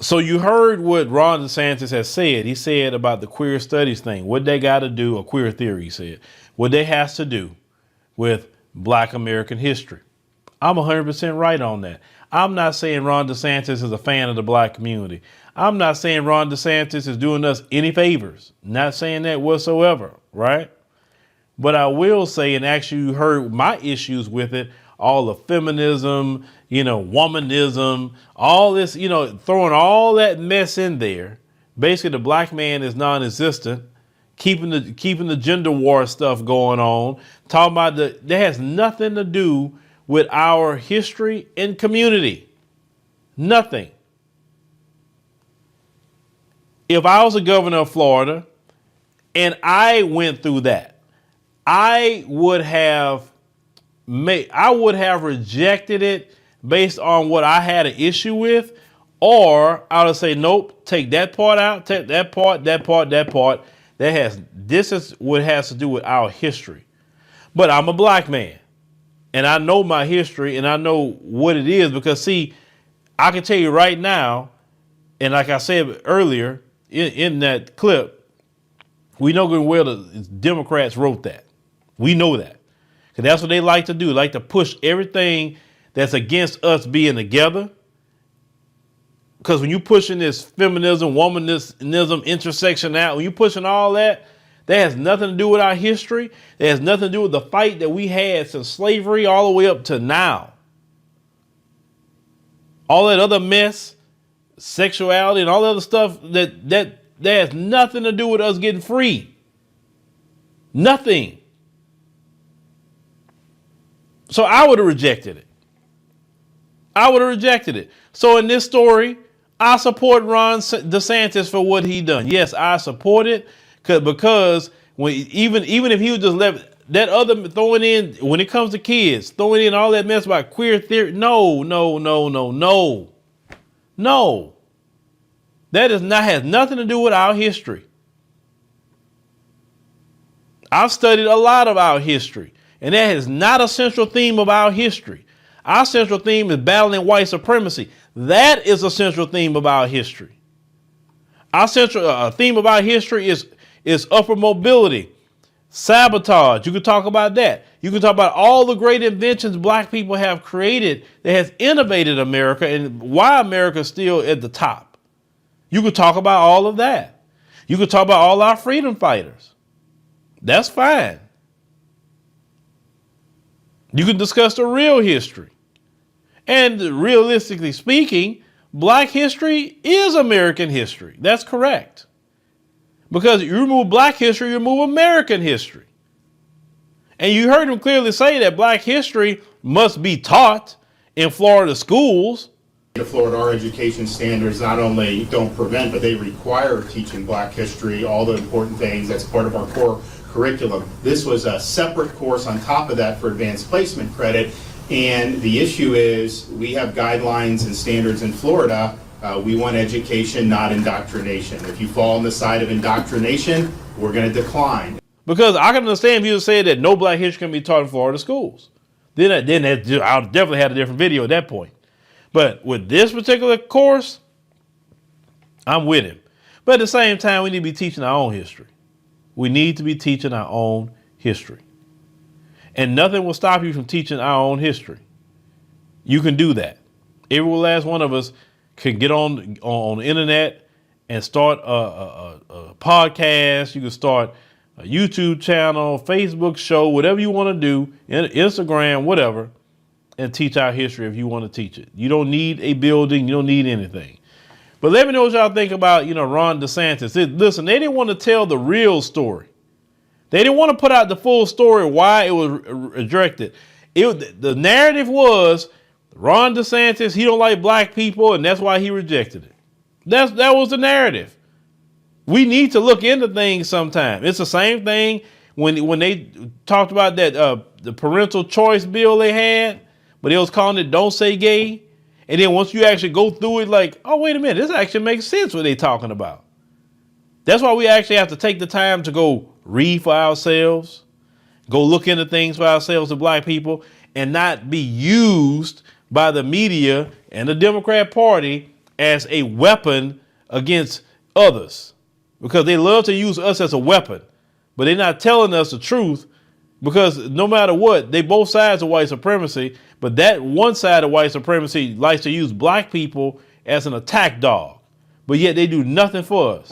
So you heard what Ron DeSantis has said. He said about the queer studies thing, what they got to do, or queer theory, he said, what they has to do with Black American history. I'm 100% right on that. I'm not saying Ron DeSantis is a fan of the Black community. I'm not saying Ron DeSantis is doing us any favors. Not saying that whatsoever, right? But I will say, and actually you heard my issues with it, all the feminism, womanism, all this, throwing all that mess in there. Basically, the black man is non-existent, keeping the gender war stuff going on, talking about that has nothing to do with our history and community. Nothing. If I was a governor of Florida and I went through that, I would have rejected it based on what I had an issue with, or I would say, nope, take that part out, take that part. This is what has to do with our history. But I'm a black man and I know my history and I know what it is, because see, I can tell you right now, and like I said earlier in that clip, we know good and well the Democrats wrote that. We know that. Because that's what they like to do. Like to push everything that's against us being together. Because when you pushing this feminism, womanism, intersectionality, when you pushing all that, that has nothing to do with our history. That has nothing to do with the fight that we had since slavery all the way up to now. All that other mess, sexuality and all that other stuff, that has nothing to do with us getting free. Nothing. So I would have rejected it. So in this story, I support Ron DeSantis for what he done. Yes, I support it because even if he was just left that other throwing in, when it comes to kids, throwing in all that mess about queer theory. No. That has nothing to do with our history. I've studied a lot of our history, and that is not a central theme of our history. Our central theme is battling white supremacy. That is a central theme of our history. Our central theme of our history is upward mobility, sabotage. You can talk about that. You can talk about all the great inventions black people have created that has innovated America and why America is still at the top. You could talk about all of that. You could talk about all our freedom fighters. That's fine. You can discuss the real history. And realistically speaking, black history is American history. That's correct. Because you remove black history, you remove American history. And you heard him clearly say that black history must be taught in Florida schools. In Florida, our education standards not only don't prevent, but they require teaching black history, all the important things. That's part of our core curriculum. This was a separate course on top of that for advanced placement credit. And the issue is we have guidelines and standards in Florida. We want education, not indoctrination. If you fall on the side of indoctrination, we're going to decline. Because I can understand if you say that no black history can be taught in Florida schools. Then I'll definitely have a different video at that point. But with this particular course, I'm with him. But at the same time, we need to be teaching our own history. We need to be teaching our own history. And nothing will stop you from teaching our own history. You can do that. Every last one of us can get on the internet and start a podcast. You can start a YouTube channel, Facebook show, whatever you want to do, Instagram, whatever, and teach our history if you want to teach it. You don't need a building. You don't need anything. But let me know what y'all think about, Ron DeSantis. Listen, they didn't want to tell the real story. They didn't want to put out the full story why it was rejected. The narrative was Ron DeSantis, he don't like black people, and that's why he rejected it. That was the narrative. We need to look into things sometime. It's the same thing when they talked about that the parental choice bill they had, but they was calling it Don't Say Gay. And then once you actually go through it, like, oh, wait a minute, this actually makes sense what they're talking about. That's why we actually have to take the time to go read for ourselves, go look into things for ourselves, the black people, and not be used by the media and the Democrat Party as a weapon against others, because they love to use us as a weapon, but they're not telling us the truth, because no matter what, they both sides of white supremacy, but that one side of white supremacy likes to use black people as an attack dog, but yet they do nothing for us.